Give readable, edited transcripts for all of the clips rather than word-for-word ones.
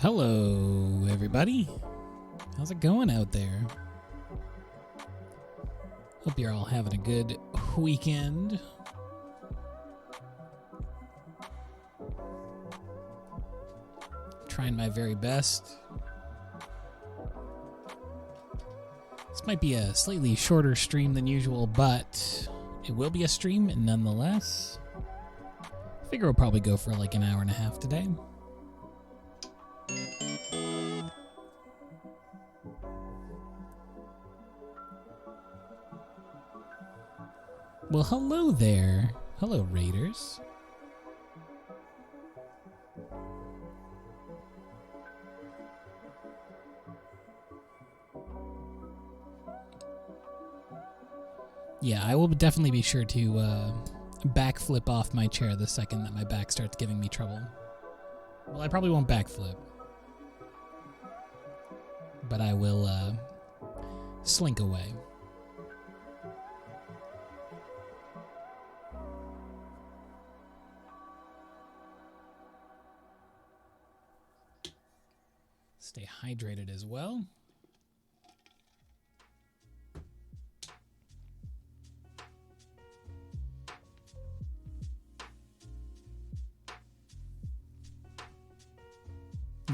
Hello, everybody. How's it going out there? Hope you're all having a good weekend. Trying my very best. This might be a slightly shorter stream than usual, but it will be a stream nonetheless. I figure we'll probably go for like an hour and a half today. Well, hello there. Hello, Raiders. Yeah, I will definitely be sure to backflip off my chair the second that my back starts giving me trouble. Well, I probably won't backflip, but I will slink away. Stay hydrated as well.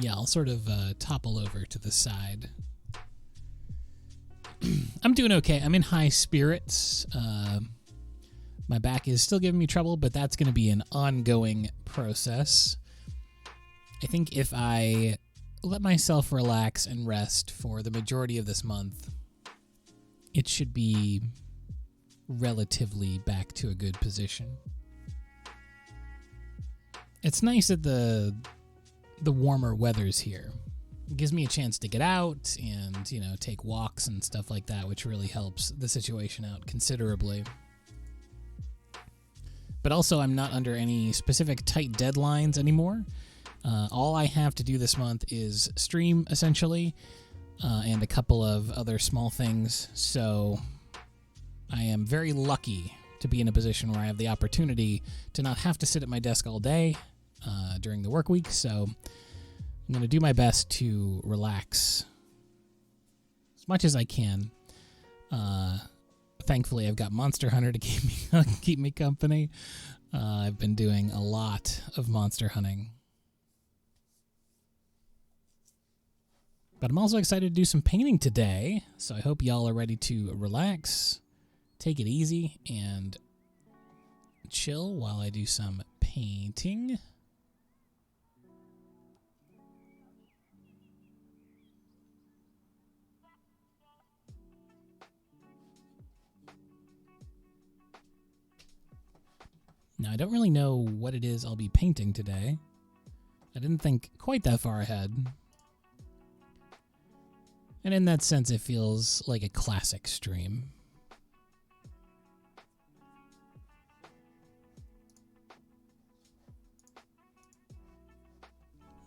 Yeah, I'll sort of topple over to the side. I'm doing okay. I'm in high spirits. My back is still giving me trouble, but that's going to be an ongoing process. I think if I let myself relax and rest for the majority of this month, it should be relatively back to a good position. It's nice that the warmer weather's here. It gives me a chance to get out and, you know, take walks and stuff like that, which really helps the situation out considerably. But also, I'm not under any specific tight deadlines anymore. All I have to do this month is stream, essentially, and a couple of other small things. So I am very lucky to be in a position where I have the opportunity to not have to sit at my desk all day during the work week. So I'm going to do my best to relax as much as I can. Thankfully, I've got Monster Hunter to keep me company. I've been doing a lot of monster hunting. But I'm also excited to do some painting today, so I hope y'all are ready to relax, take it easy, and chill while I do some painting. Now, I don't really know what it is I'll be painting today. I didn't think quite that far ahead. And in that sense, it feels like a classic stream.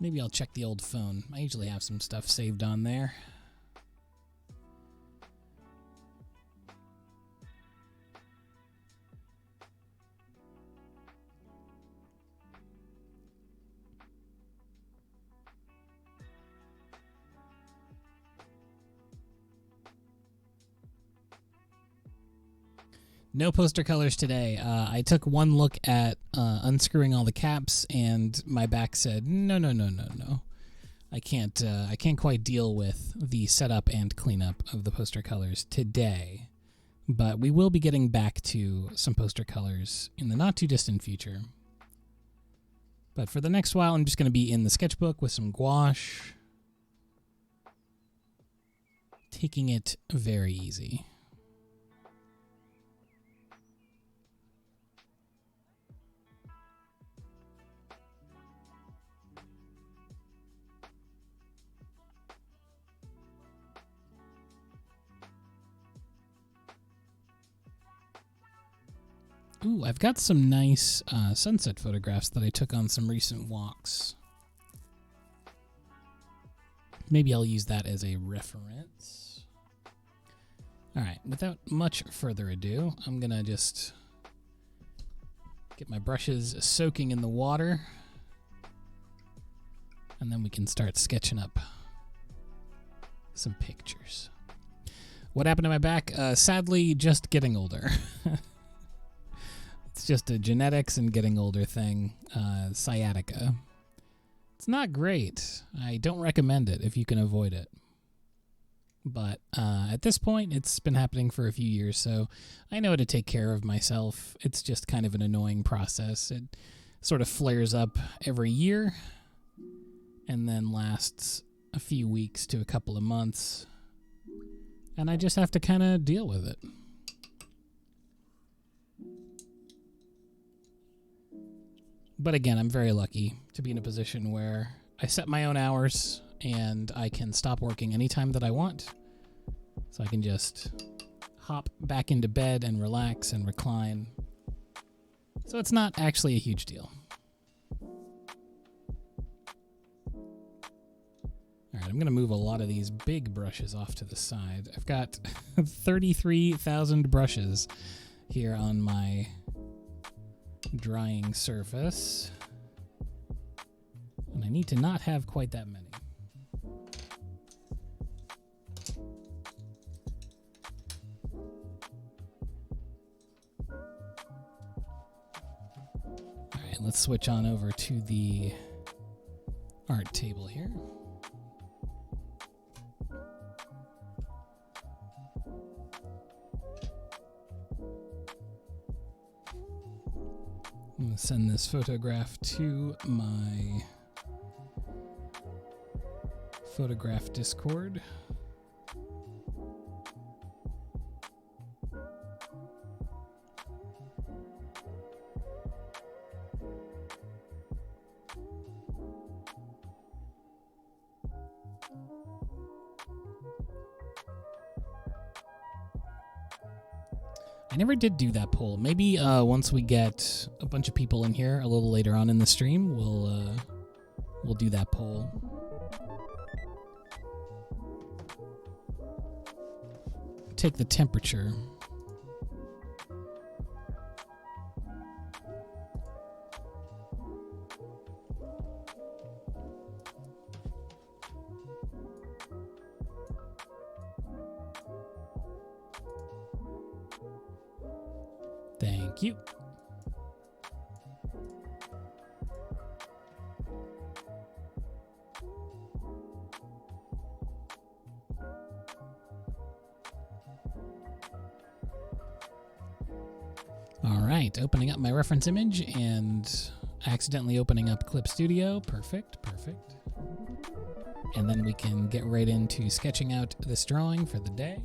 Maybe I'll check the old phone. I usually have some stuff saved on there. No poster colors today. I took one look at unscrewing all the caps, and my back said, no. I can't quite deal with the setup and cleanup of the poster colors today. But we will be getting back to some poster colors in the not-too-distant future. But for the next while, I'm just going to be in the sketchbook with some gouache. Taking it very easy. Ooh, I've got some nice sunset photographs that I took on some recent walks. Maybe I'll use that as a reference. All right, without much further ado, I'm going to just get my brushes soaking in the water. And then we can start sketching up some pictures. What happened to my back? Sadly, just getting older. It's just a genetics and getting older thing. Sciatica. It's not great. I don't recommend it if you can avoid it. But at this point, it's been happening for a few years, so I know how to take care of myself. It's just kind of an annoying process. It sort of flares up every year and then lasts a few weeks to a couple of months. And I just have to kind of deal with it. But again, I'm very lucky to be in a position where I set my own hours and I can stop working anytime that I want. So I can just hop back into bed and relax and recline. So it's not actually a huge deal. All right, I'm going to move a lot of these big brushes off to the side. I've got 33,000 brushes here on my drying surface. And I need to not have quite that many. All right, let's switch on over to the art table here. I'm going to send this photograph to my photograph Discord. I never did do that poll. Maybe once we get a bunch of people in here a little later on in the stream, we'll do that poll. Take the temperature. Thank you. All right, opening up my reference image and accidentally opening up Clip Studio. Perfect, perfect. And then we can get right into sketching out this drawing for the day.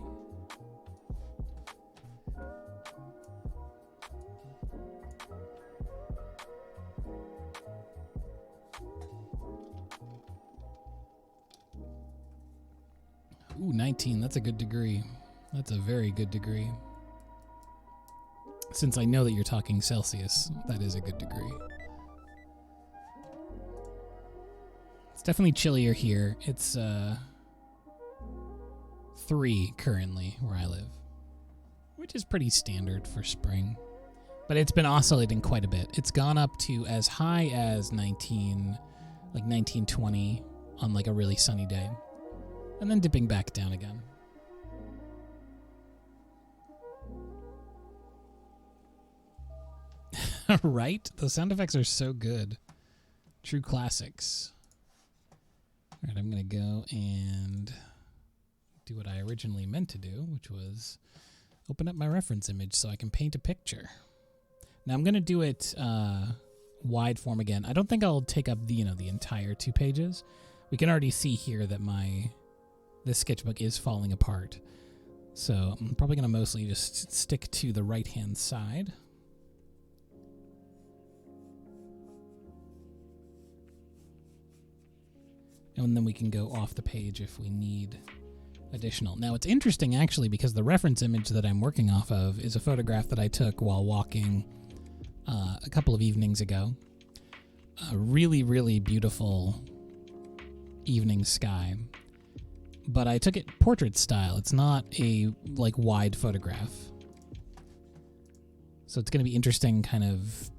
Ooh, 19, that's a good degree. That's a very good degree. Since I know that you're talking Celsius, that is a good degree. It's definitely chillier here. It's 3 currently where I live, which is pretty standard for spring. But it's been oscillating quite a bit. It's gone up to as high as 19, like 19, 20 on like a really sunny day. And then dipping back down again. Right? The sound effects are so good. True classics. All right, I'm going to go and do what I originally meant to do, which was open up my reference image so I can paint a picture. Now I'm going to do it wide form again. I don't think I'll take up the entire 2 pages. We can already see here that this sketchbook is falling apart. So I'm probably going to mostly just stick to the right-hand side. And then we can go off the page if we need additional. Now, it's interesting, actually, because the reference image that I'm working off of is a photograph that I took while walking a couple of evenings ago. A really, really beautiful evening sky. But I took it portrait style. It's not a, wide photograph. So it's going to be interesting kind of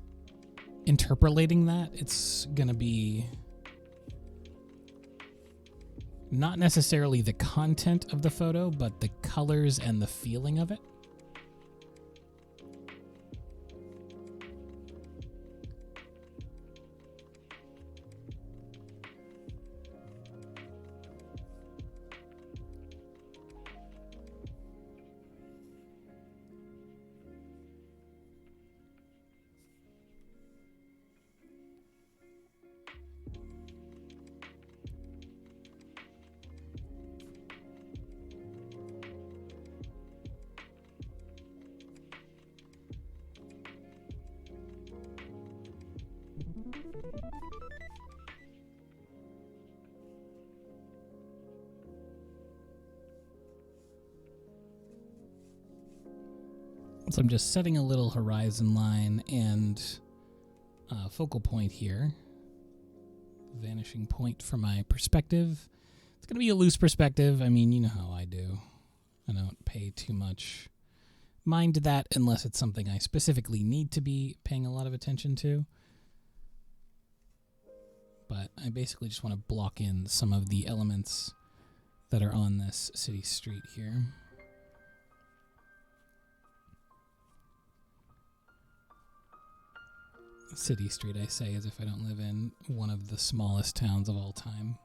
interpolating that. It's going to be Not necessarily the content of the photo, but the colors and the feeling of it. So I'm just setting a little horizon line and focal point here. Vanishing point from my perspective. It's going to be a loose perspective. I mean, you know how I do. I don't pay too much mind to that unless it's something I specifically need to be paying a lot of attention to. But I basically just want to block in some of the elements that are on this city street here. City street, I say, as if I don't live in one of the smallest towns of all time.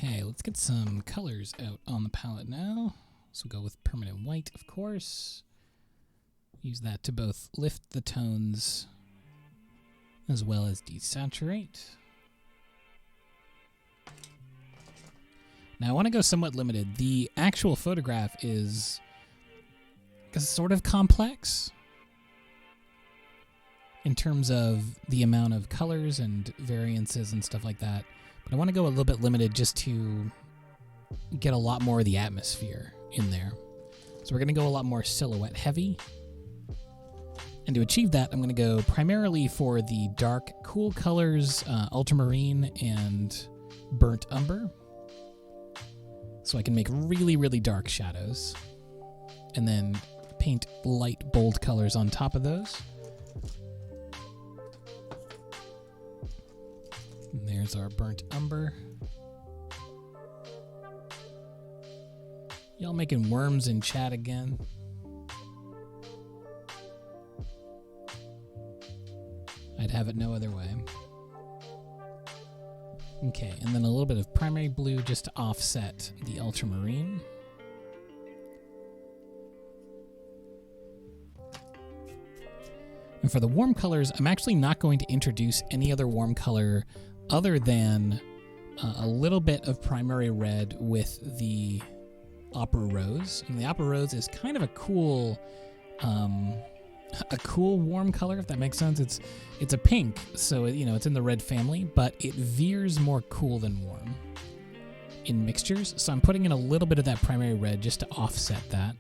Okay, let's get some colors out on the palette now. So we'll go with permanent white, of course. Use that to both lift the tones as well as desaturate. Now I want to go somewhat limited. The actual photograph is sort of complex in terms of the amount of colors and variances and stuff like that. But I want to go a little bit limited just to get a lot more of the atmosphere in there. So we're going to go a lot more silhouette heavy. And to achieve that, I'm going to go primarily for the dark, cool colors, ultramarine and burnt umber. So I can make really, really dark shadows. And then paint light, bold colors on top of those. And there's our burnt umber. Y'all making worms in chat again? I'd have it no other way. Okay, and then a little bit of primary blue just to offset the ultramarine. And for the warm colors, I'm actually not going to introduce any other warm color other than a little bit of primary red with the Opera Rose. And the Opera Rose is kind of a cool warm color, if that makes sense. It's a pink, so it's in the red family, but it veers more cool than warm in mixtures. So I'm putting in a little bit of that primary red just to offset that.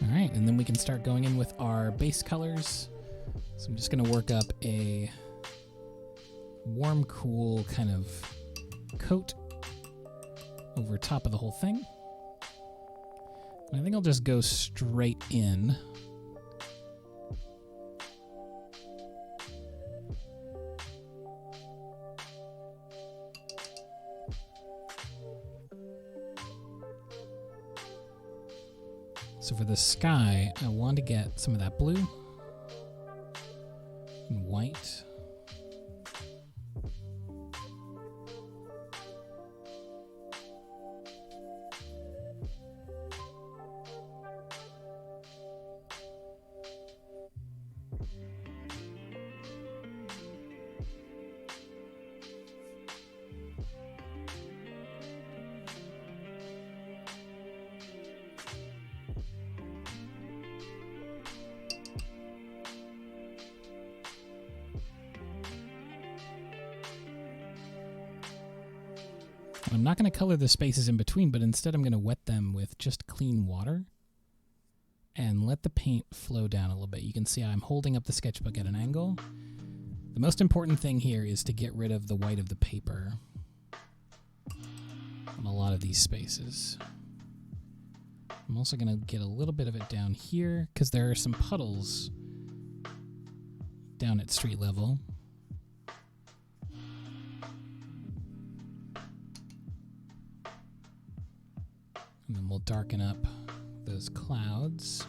All right, and then we can start going in with our base colors. So I'm just going to work up a warm, cool kind of coat over top of the whole thing. And I think I'll just go straight in. So for the sky, I want to get some of that blue and white. I'm not going to color the spaces in between, but instead I'm going to wet them with just clean water and let the paint flow down a little bit. You can see I'm holding up the sketchbook at an angle. The most important thing here is to get rid of the white of the paper on a lot of these spaces. I'm also going to get a little bit of it down here because there are some puddles down at street level. And then we'll darken up those clouds.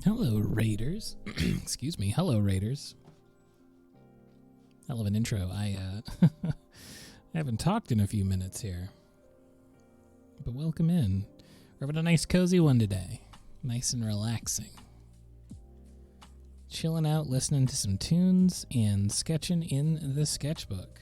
Hello, Raiders. Excuse me. Hello, Raiders. Hell of an intro. I haven't talked in a few minutes here. But welcome in. We're having a nice cozy one today. Nice and relaxing. Chilling out, listening to some tunes, and sketching in the sketchbook.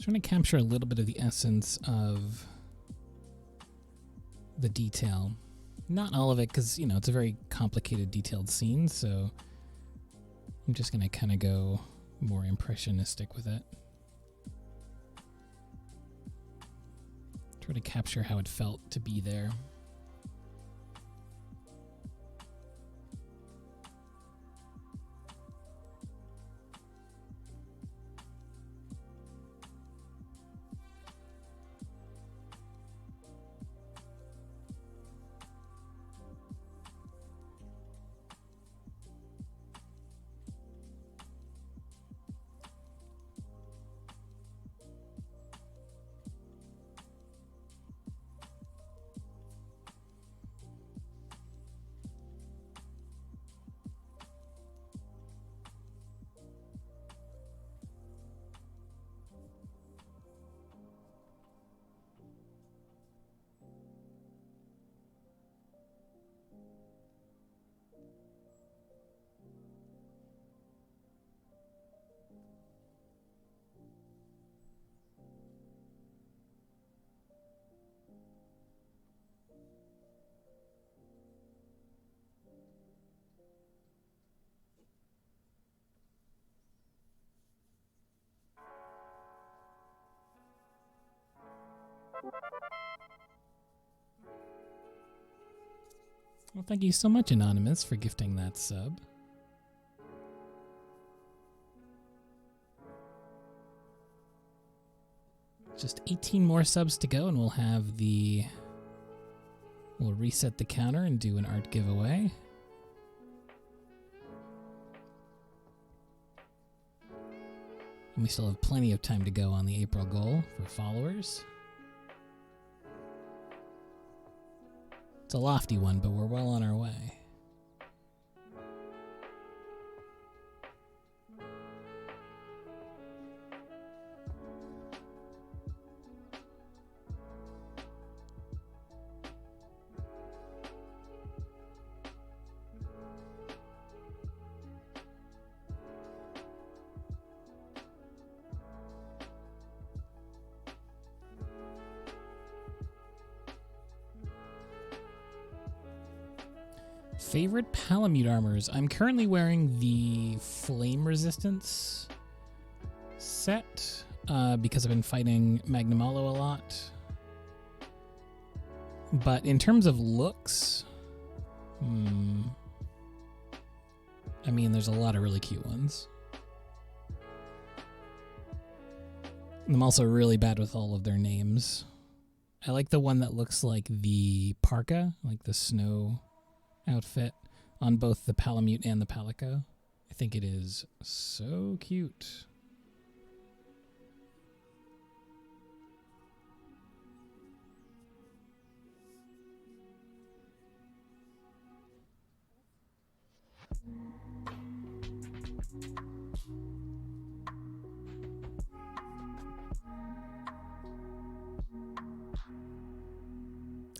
Trying to capture a little bit of the essence of the detail. Not all of it, because, you know, it's a very complicated, detailed scene, so I'm just going to kind of go more impressionistic with it. Try to capture how it felt to be there. Well, thank you so much, Anonymous, for gifting that sub. Just 18 more subs to go, and we'll reset the counter and do an art giveaway. And we still have plenty of time to go on the April goal for followers. It's a lofty one, but we're well on our way. Favorite Palamute armors? I'm currently wearing the Flame Resistance set because I've been fighting Magnamalo a lot. But in terms of looks, I mean, there's a lot of really cute ones. I'm also really bad with all of their names. I like the one that looks like the parka, like the snow outfit on both the Palamute and the Palico. I think it is so cute.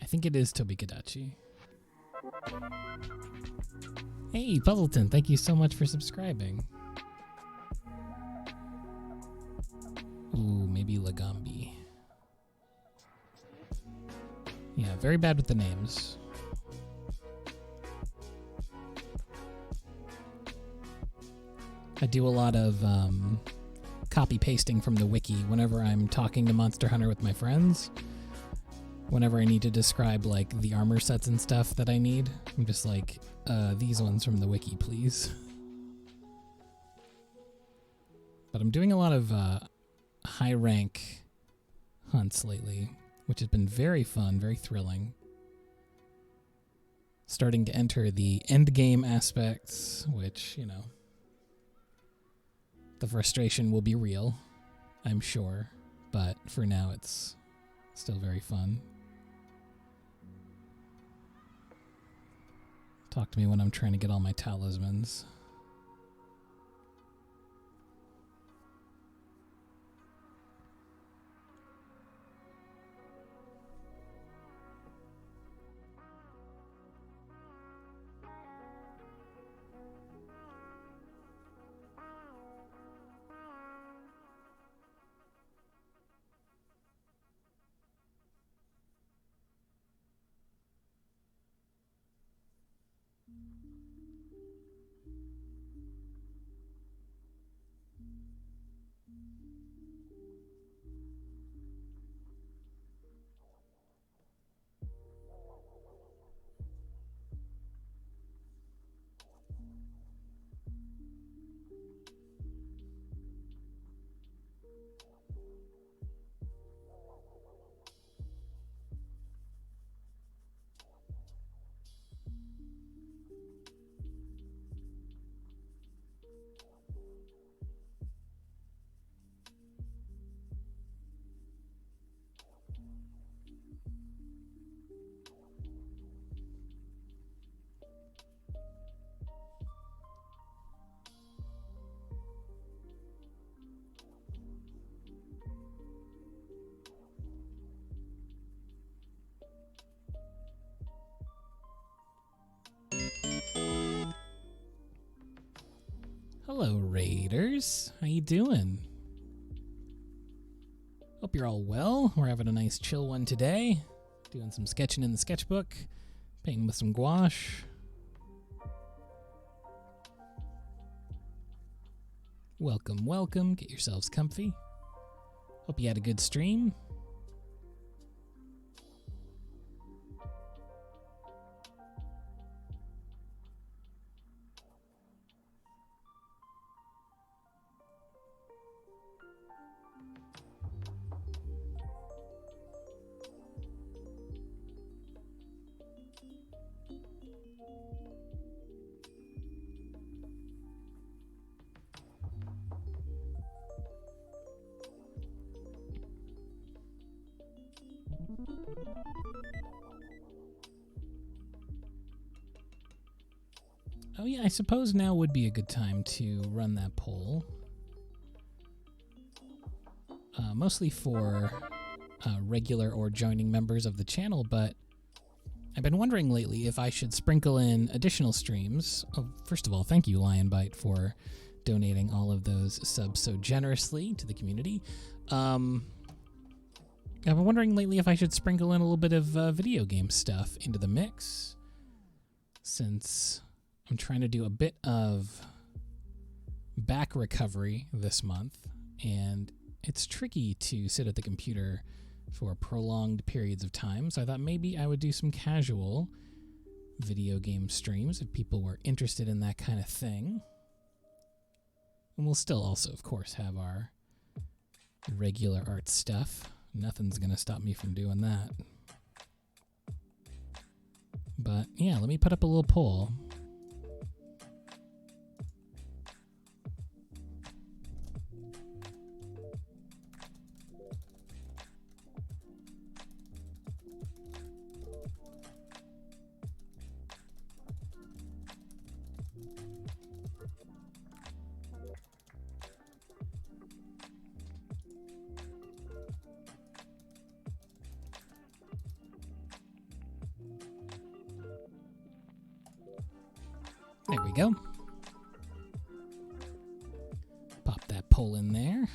I think it is Tobikadachi. Hey, Puzzleton, thank you so much for subscribing. Ooh, maybe Lagambi. Yeah, very bad with the names. I do a lot of copy pasting from the wiki whenever I'm talking to Monster Hunter with my friends. Whenever I need to describe like the armor sets and stuff that I need, I'm just like, these ones from the wiki, please. But I'm doing a lot of high rank hunts lately, which has been very fun, very thrilling. Starting to enter the end game aspects, which, you know, the frustration will be real, I'm sure, but for now it's still very fun. Talk to me when I'm trying to get all my talismans. Hello, Raiders. How you doing? Hope you're all well. We're having a nice chill one today. Doing some sketching in the sketchbook. Painting with some gouache. Welcome, welcome. Get yourselves comfy. Hope you had a good stream. Oh yeah, I suppose now would be a good time to run that poll. Mostly for regular or joining members of the channel, but I've been wondering lately if I should sprinkle in additional streams. Oh, first of all, thank you, Lionbite, for donating all of those subs so generously to the community. I've been wondering lately if I should sprinkle in a little bit of video game stuff into the mix, since I'm trying to do a bit of back recovery this month, and it's tricky to sit at the computer for prolonged periods of time, so I thought maybe I would do some casual video game streams if people were interested in that kind of thing. And we'll still also, of course, have our regular art stuff. Nothing's going to stop me from doing that. But yeah, let me put up a little poll. There we go. Pop that poll in there.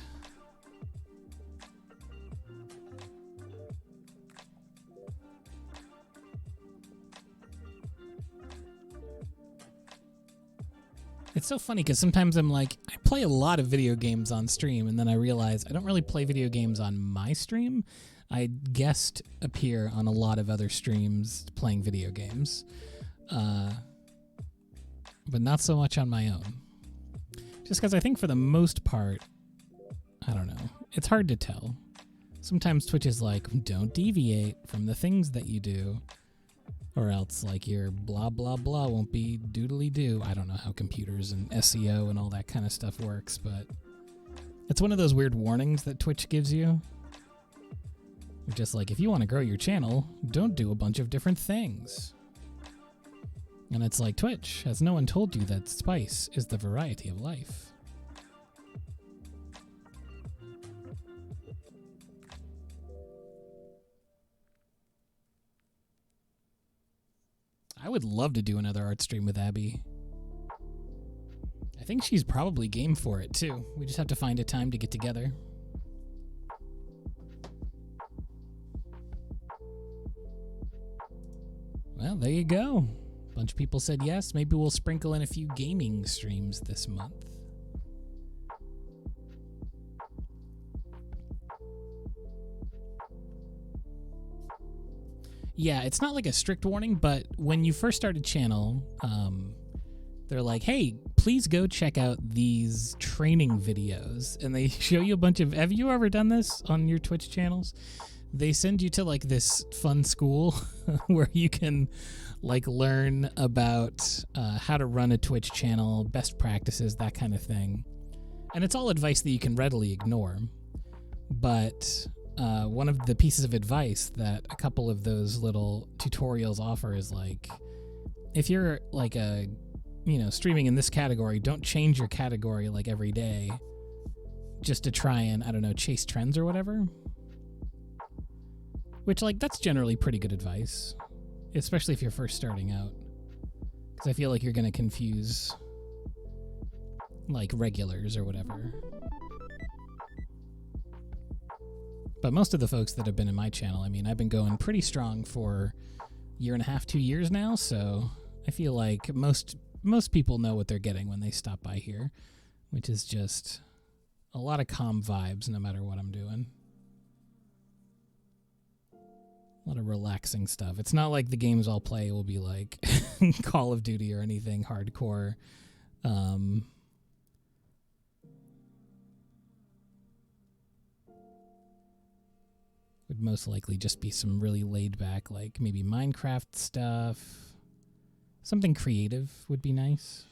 It's so funny because sometimes I'm like, I play a lot of video games on stream, and then I realize I don't really play video games on my stream. I guest appear on a lot of other streams playing video games, but not so much on my own. Just because I think for the most part, I don't know, it's hard to tell. Sometimes Twitch is like, don't deviate from the things that you do, or else like your blah blah blah won't be doodly doo. I don't know how computers and SEO and all that kind of stuff works, but it's one of those weird warnings that Twitch gives you. Just like, if you want to grow your channel, don't do a bunch of different things. And it's like, Twitch, has no one told you that spice is the variety of life? I would love to do another art stream with Abby. I think she's probably game for it too. We just have to find a time to get together. Well, there you go. A bunch of people said yes. Maybe we'll sprinkle in a few gaming streams this month. Yeah, it's not like a strict warning, but when you first start a channel, they're like, hey, please go check out these training videos. And they show you a bunch of, have you ever done this on your Twitch channels? They send you to like this fun school where you can like learn about how to run a Twitch channel, best practices, that kind of thing. And it's all advice that you can readily ignore. But one of the pieces of advice that a couple of those little tutorials offer is like, if you're like streaming in this category, don't change your category like every day just to try and, I don't know, chase trends or whatever. Which, like, that's generally pretty good advice, especially if you're first starting out. Because I feel like you're going to confuse, like, regulars or whatever. But most of the folks that have been in my channel, I mean, I've been going pretty strong for a year and a half, 2 years now, so I feel like most people know what they're getting when they stop by here, which is just a lot of calm vibes no matter what I'm doing. A lot of relaxing stuff. It's not like the games I'll play will be like Call of Duty or anything hardcore. Would most likely just be some really laid back, like maybe Minecraft stuff. Something creative would be nice.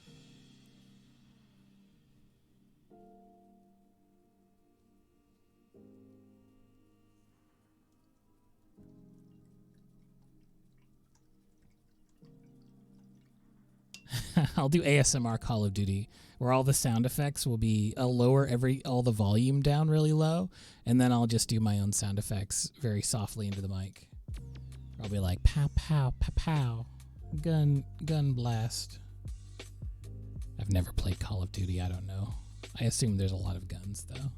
I'll do ASMR Call of Duty, where all the sound effects will be, I'll lower all the volume down really low, and then I'll just do my own sound effects very softly into the mic. I'll be like, pow, pow, pow, pow, gun blast. I've never played Call of Duty, I don't know. I assume there's a lot of guns, though.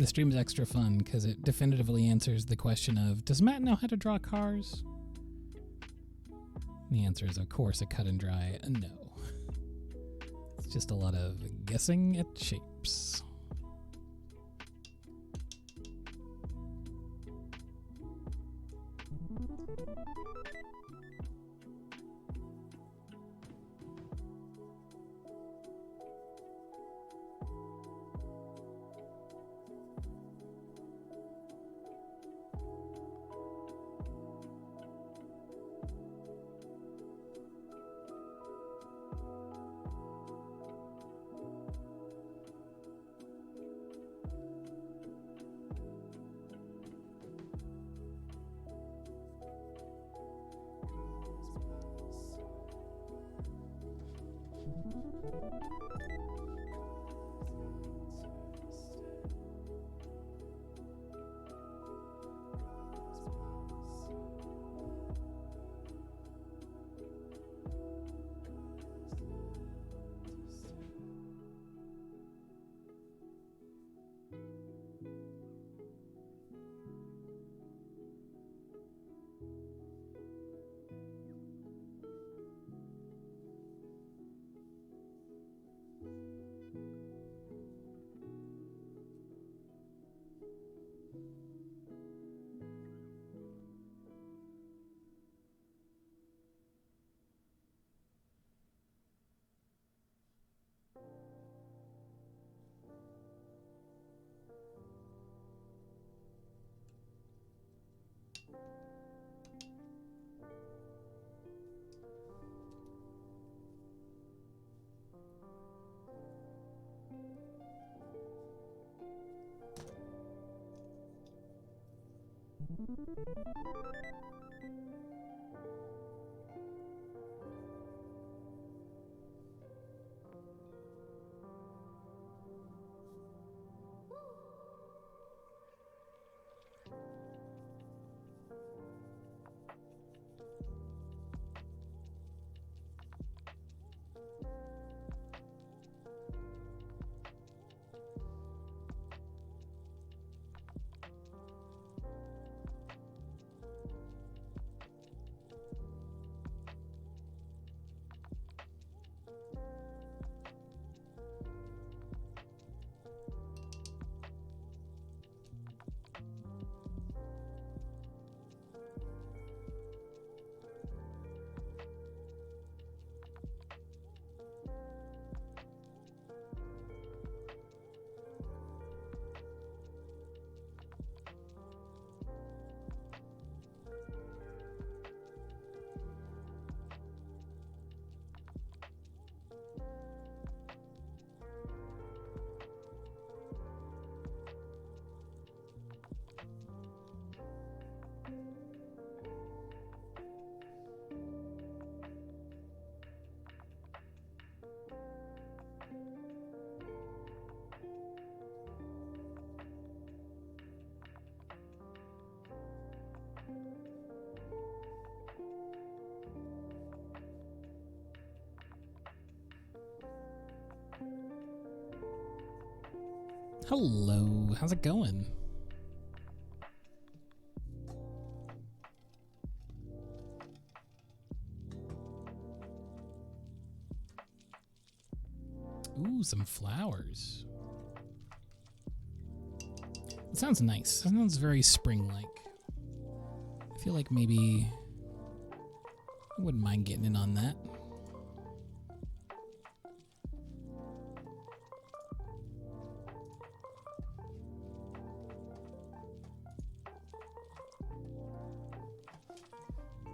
The stream's extra fun because it definitively answers the question of, does Matt know how to draw cars? The answer is, of course, a cut and dry no. It's just a lot of guessing at shapes. Hello, how's it going? Ooh, some flowers. It sounds nice. It sounds very spring-like. I feel like maybe I wouldn't mind getting in on that.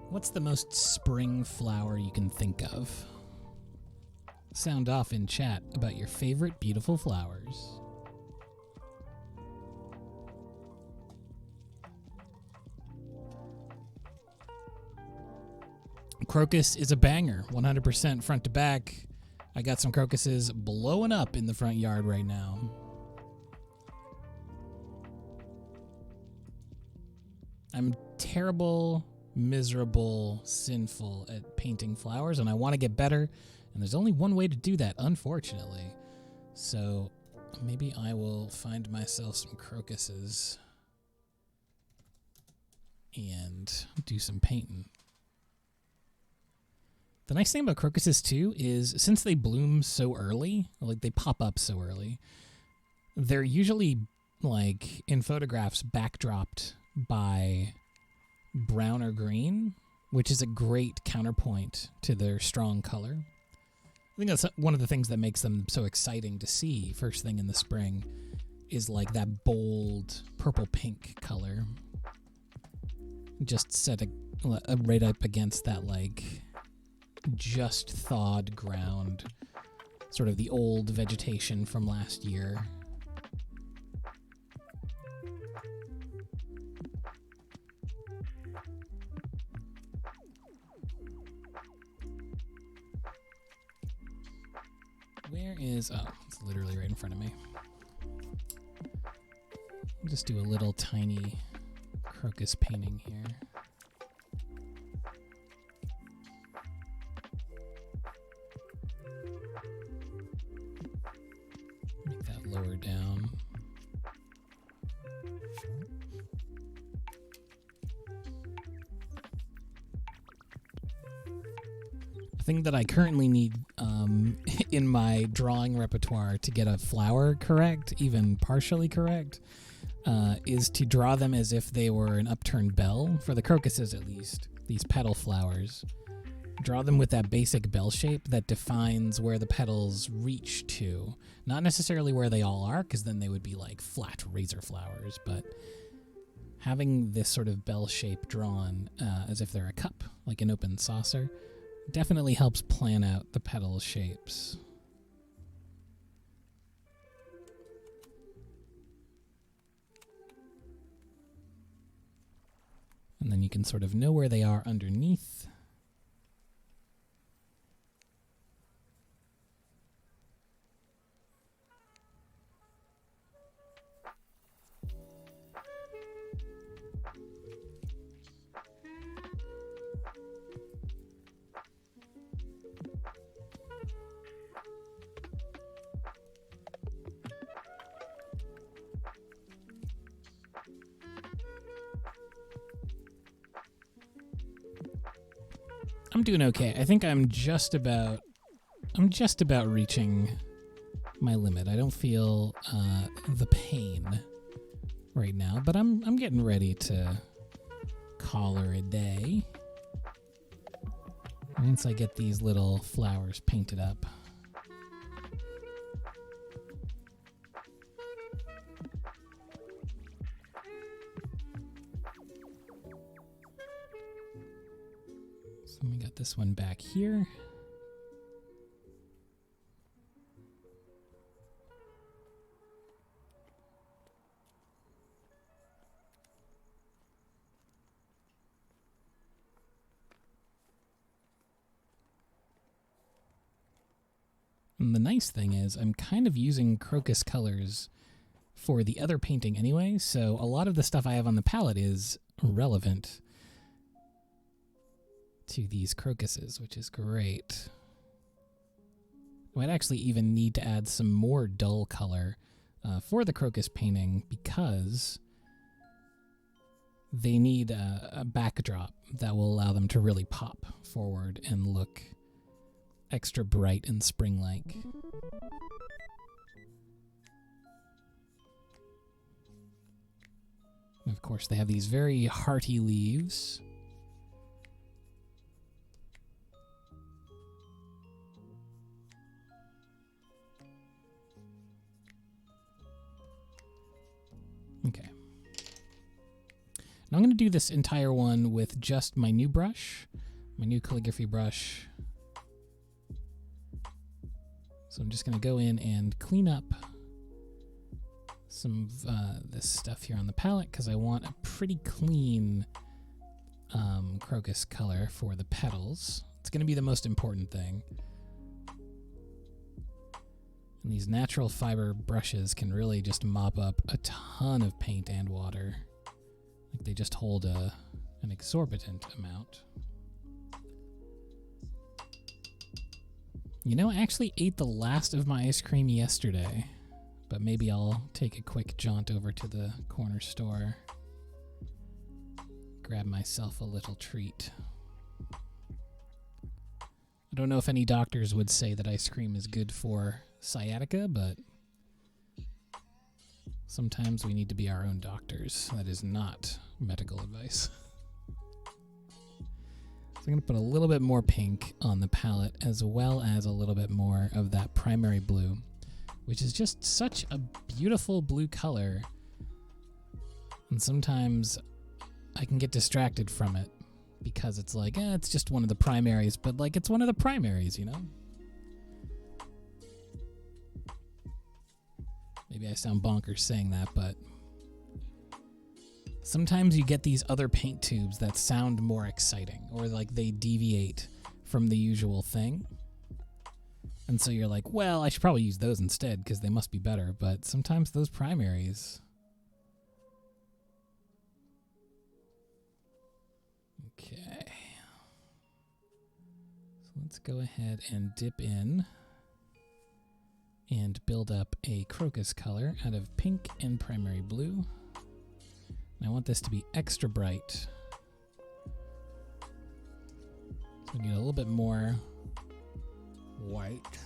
What's the most spring flower you can think of? Sound off in chat about your favorite beautiful flowers. Crocus is a banger, 100% front to back. I got some crocuses blowing up in the front yard right now. I'm terrible, miserable, sinful at painting flowers, and I want to get better, and there's only one way to do that, unfortunately. So maybe I will find myself some crocuses and do some painting. The nice thing about crocuses, too, is since they bloom so early, like they pop up so early, they're usually, like, in photographs, backdropped by brown or green, which is a great counterpoint to their strong color. I think that's one of the things that makes them so exciting to see first thing in the spring is, like, that bold purple-pink color. Just set right up against that, like, just thawed ground, sort of the old vegetation from last year. Where is... Oh, it's literally right in front of me. I'll just do a little tiny crocus painting here. Make that lower down. The thing that I currently need in my drawing repertoire to get a flower correct, even partially correct, is to draw them as if they were an upturned bell, for the crocuses at least, these petal flowers. Draw them with that basic bell shape that defines where the petals reach to. Not necessarily where they all are, because then they would be like flat razor flowers, but having this sort of bell shape drawn as if they're a cup, like an open saucer, definitely helps plan out the petal shapes. And then you can sort of know where they are underneath. I'm doing okay. I think I'm just about reaching my limit. I don't feel the pain right now, but I'm getting ready to call her a day once I get these little flowers painted up. So we got this one back here. And the nice thing is I'm kind of using crocus colors for the other painting anyway, so a lot of the stuff I have on the palette is relevant to these crocuses, which is great. I might actually even need to add some more dull color for the crocus painting because they need a backdrop that will allow them to really pop forward and look extra bright and spring-like. And of course, they have these very hearty leaves. Okay. Now I'm going to do this entire one with just my new brush, my new calligraphy brush. So I'm just going to go in and clean up some of this stuff here on the palette because I want a pretty clean crocus color for the petals. It's going to be the most important thing. And these natural fiber brushes can really just mop up a ton of paint and water. Like they just hold an exorbitant amount. You know, I actually ate the last of my ice cream yesterday, but but maybe I'll take a quick jaunt over to the corner store, grab myself a little treat. I don't know if any doctors would say that ice cream is good for sciatica, but sometimes we need to be our own doctors. That is not medical advice. So I'm going to put a little bit more pink on the palette, as well as a little bit more of that primary blue, which is just such a beautiful blue color. And sometimes I can get distracted from it because it's like, it's just one of the primaries, but like it's one of the primaries, you know? Maybe I sound bonkers saying that, but sometimes you get these other paint tubes that sound more exciting, or like they deviate from the usual thing. And so you're like, well, I should probably use those instead because they must be better. But sometimes those primaries... Okay. So let's go ahead and dip in and build up a crocus color out of pink and primary blue. And I want this to be extra bright. So we need a little bit more white.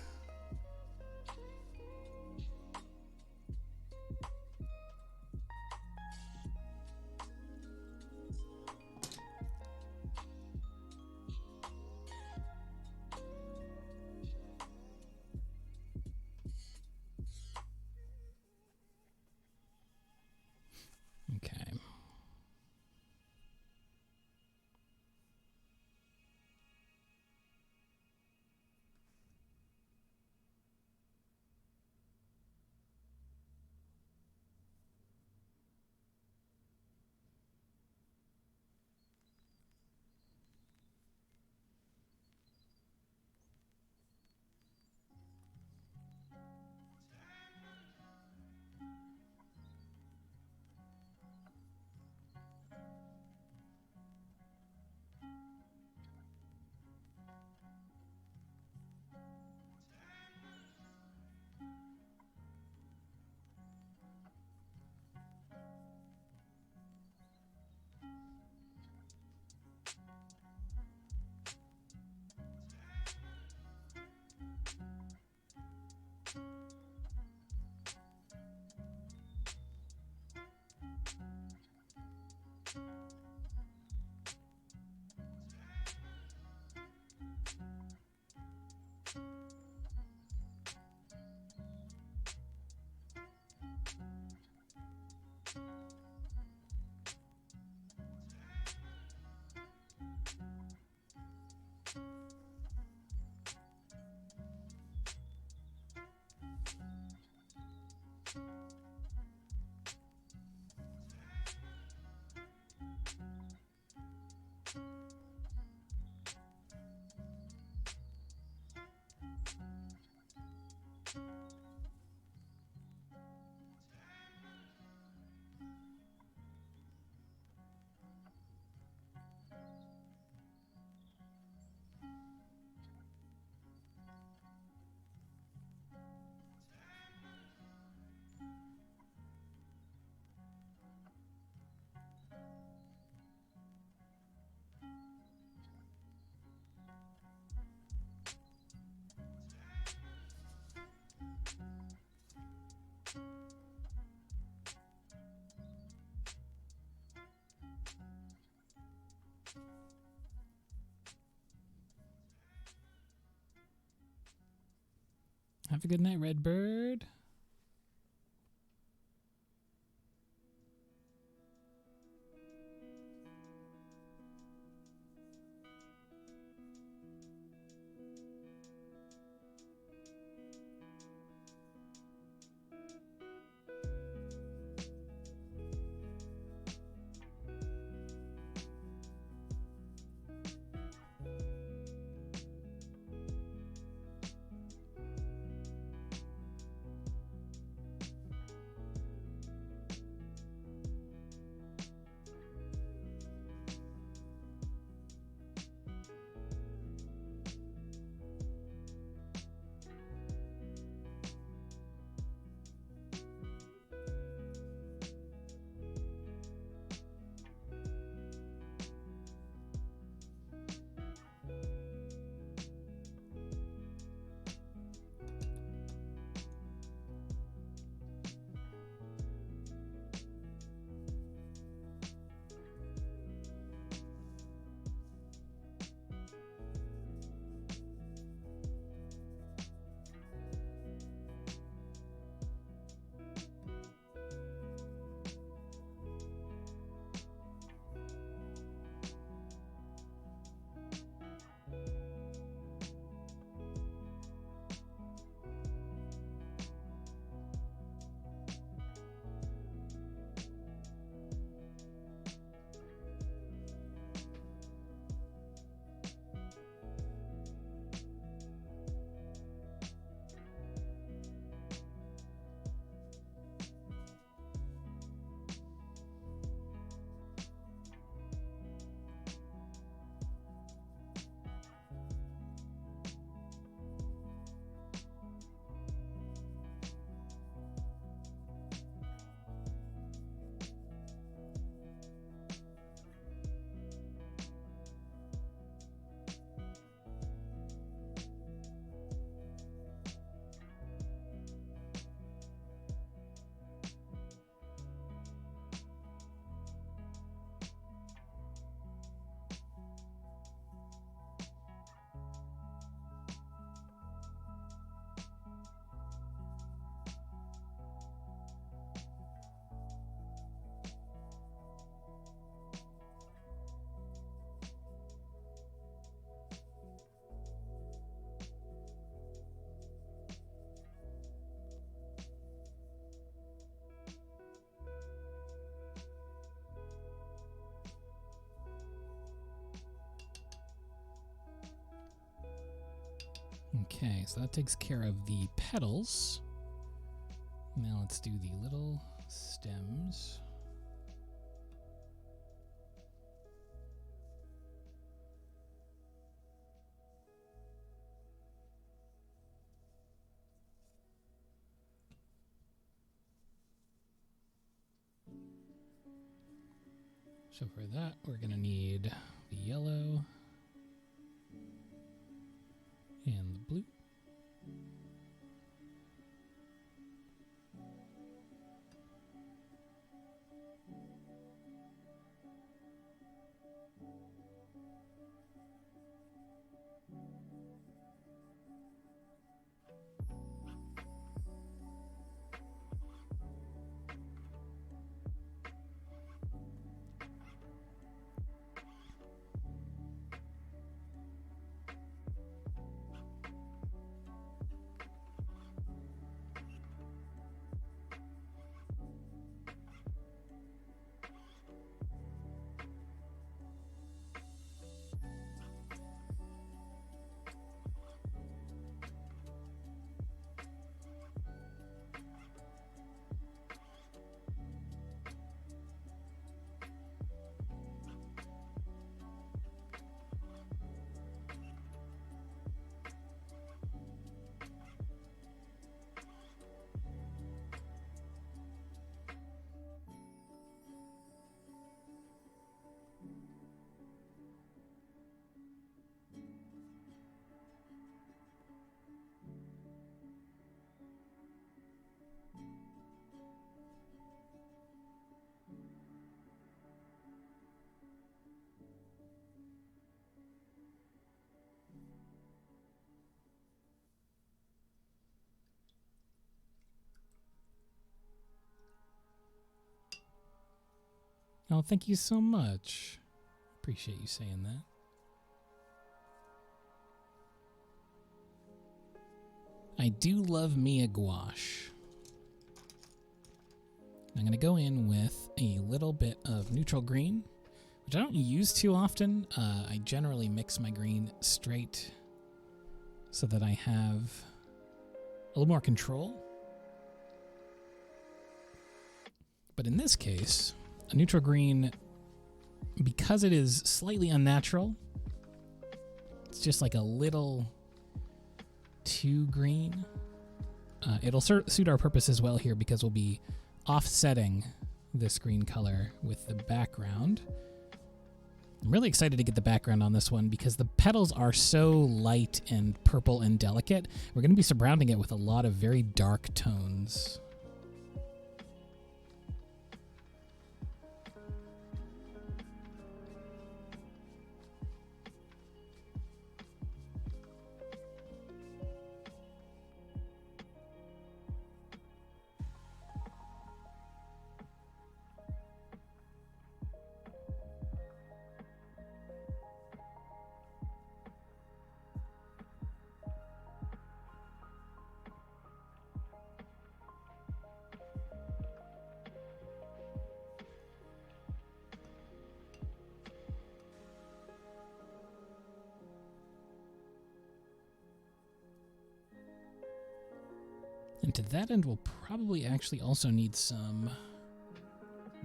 Okay. Have a good night, Redbird. Okay, so that takes care of the petals. Now let's do the little stems. So for that, we're going to need the yellow and the blue. Oh, thank you so much. Appreciate you saying that. I do love me a gouache. I'm going to go in with a little bit of neutral green, which I don't use too often. I generally mix my green straight so that I have a little more control. But in this case, a neutral green, because it is slightly unnatural, it's just like a little too green. It'll suit our purpose as well here because we'll be offsetting this green color with the background. I'm really excited to get the background on this one because the petals are so light and purple and delicate. We're going to be surrounding it with a lot of very dark tones. And to that end, we'll probably actually also need some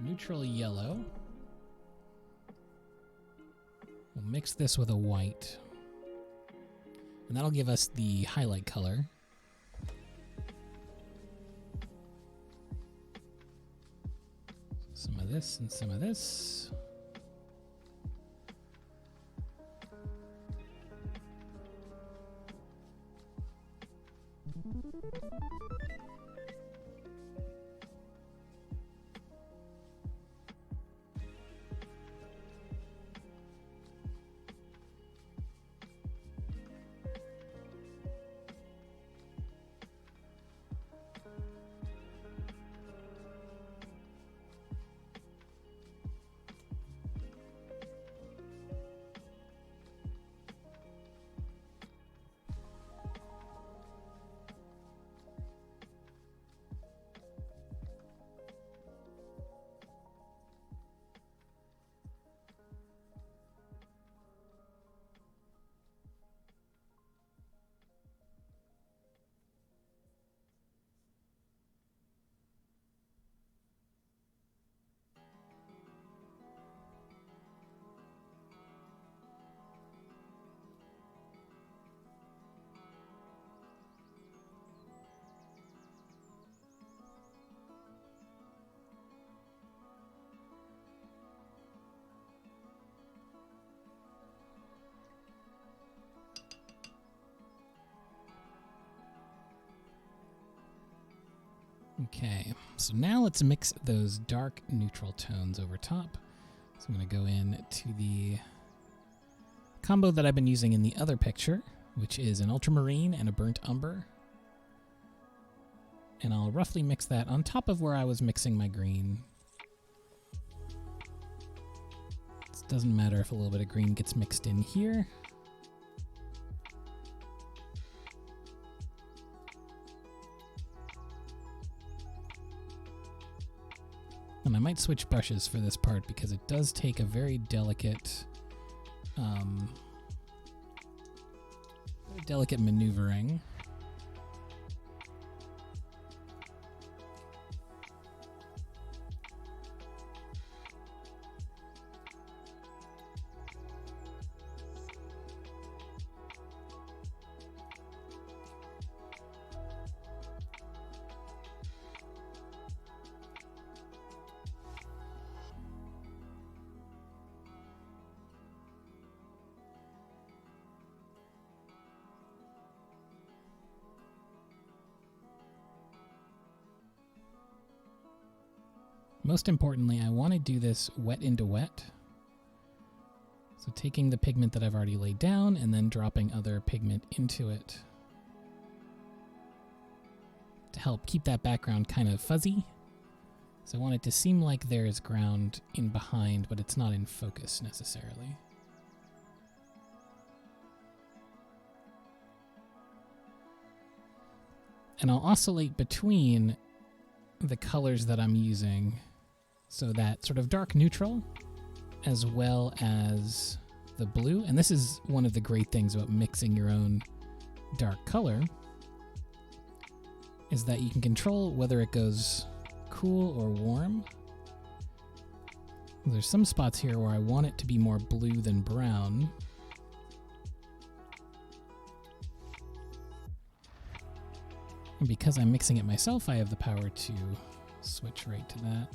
neutral yellow. We'll mix this with a white. And that'll give us the highlight color. Some of this and some of this. Okay, so now let's mix those dark neutral tones over top. So I'm going to go in to the combo that I've been using in the other picture, which is an ultramarine and a burnt umber. And I'll roughly mix that on top of where I was mixing my green. It doesn't matter if a little bit of green gets mixed in here. And I might switch brushes for this part because it does take a very delicate maneuvering. Most importantly, I want to do this wet into wet. So taking the pigment that I've already laid down and then dropping other pigment into it to help keep that background kind of fuzzy. So I want it to seem like there is ground in behind, but it's not in focus necessarily. And I'll oscillate between the colors that I'm using. So that sort of dark neutral as well as the blue. And this is one of the great things about mixing your own dark color, is that you can control whether it goes cool or warm. There's some spots here where I want it to be more blue than brown. And because I'm mixing it myself, I have the power to switch right to that.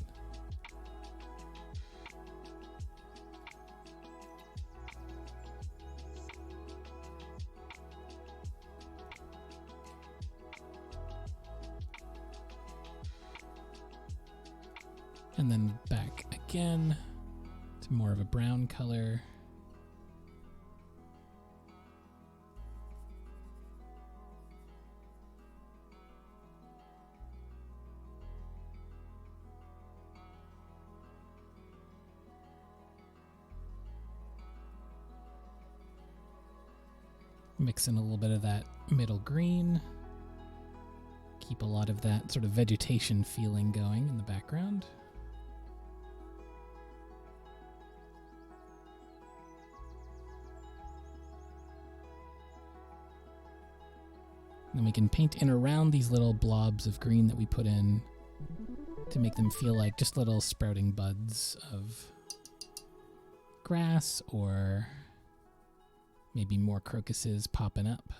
And then back again to more of a brown color. Mix in a little bit of that middle green. Keep a lot of that sort of vegetation feeling going in the background. Then we can paint in around these little blobs of green that we put in to make them feel like just little sprouting buds of grass, or maybe more crocuses popping up.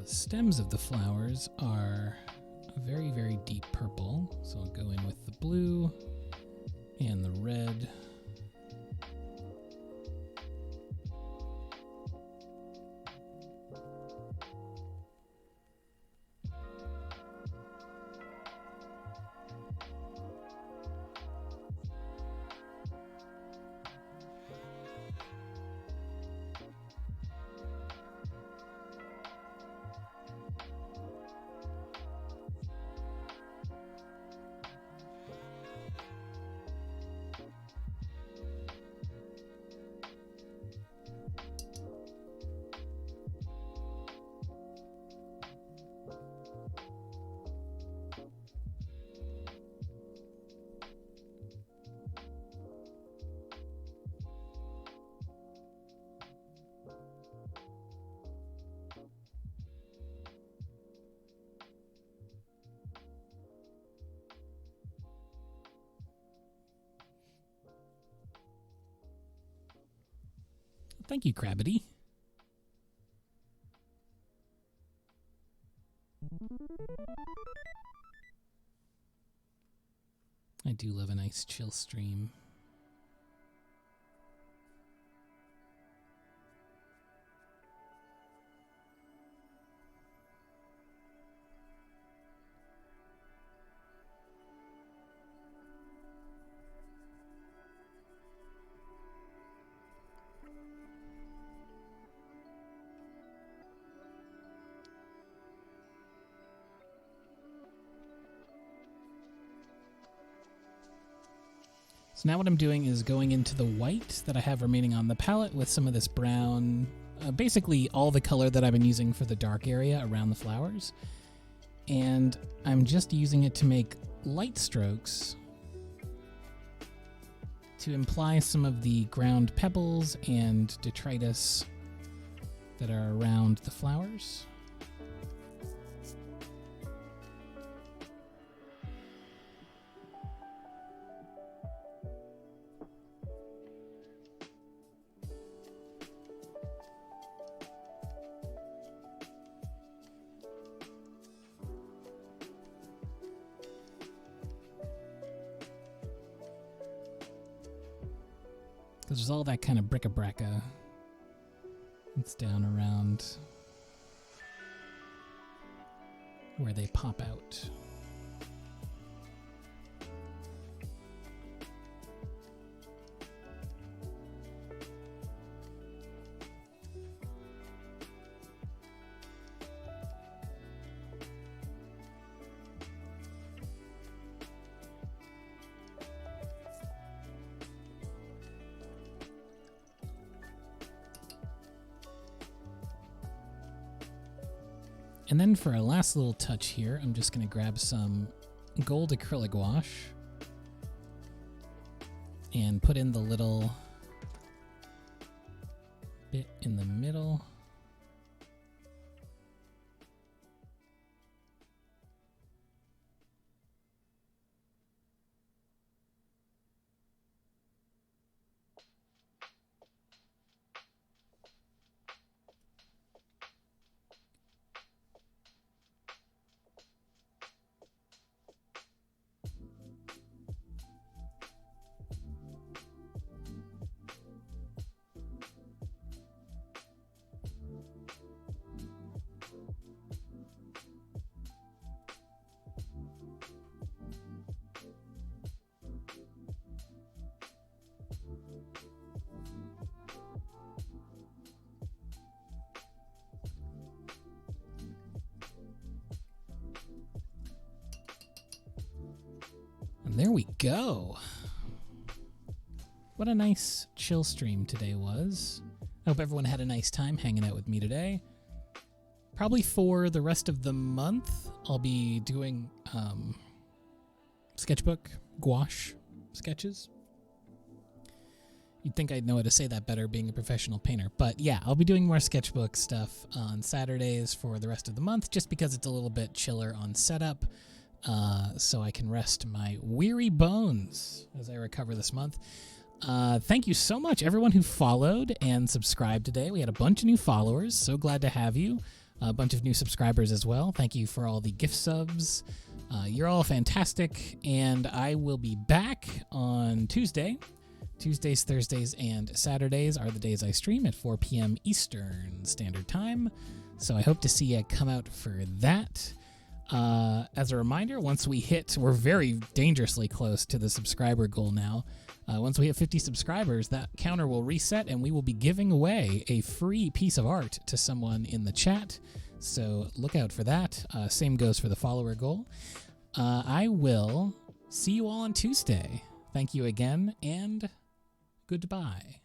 stems of the flowers are a very, very deep purple. So I'll go in with the blue and the red. Thank you, Crabbity. I do love a nice chill stream. So now what I'm doing is going into the white that I have remaining on the palette with some of this brown, basically all the color that I've been using for the dark area around the flowers. And I'm just using it to make light strokes to imply some of the ground pebbles and detritus that are around the flowers. Because there's all that kind of bric-a-braca that's down around where they pop out. And then for a last little touch here, I'm just going to grab some gold acrylic gouache and put in the little bit in the middle. And there we go. What a nice chill stream today was. I hope everyone had a nice time hanging out with me today. Probably for the rest of the month, I'll be doing sketchbook gouache sketches. You'd think I'd know how to say that better being a professional painter. But yeah, I'll be doing more sketchbook stuff on Saturdays for the rest of the month, just because it's a little bit chiller on setup. So I can rest my weary bones as I recover this month. Thank you so much, everyone who followed and subscribed today. We had a bunch of new followers. So glad to have you. a bunch of new subscribers as well. Thank you for all the gift subs. You're all fantastic, and I will be back on Tuesday. Tuesdays, Thursdays, and Saturdays are the days I stream at 4 p.m. Eastern Standard Time, so I hope to see you come out for that. As a reminder, we're very dangerously close to the subscriber goal now. Once we hit 50 subscribers, that counter will reset, and we will be giving away a free piece of art to someone in the chat. So look out for that. Same goes for the follower goal. I will see you all on Tuesday. Thank you again, and goodbye.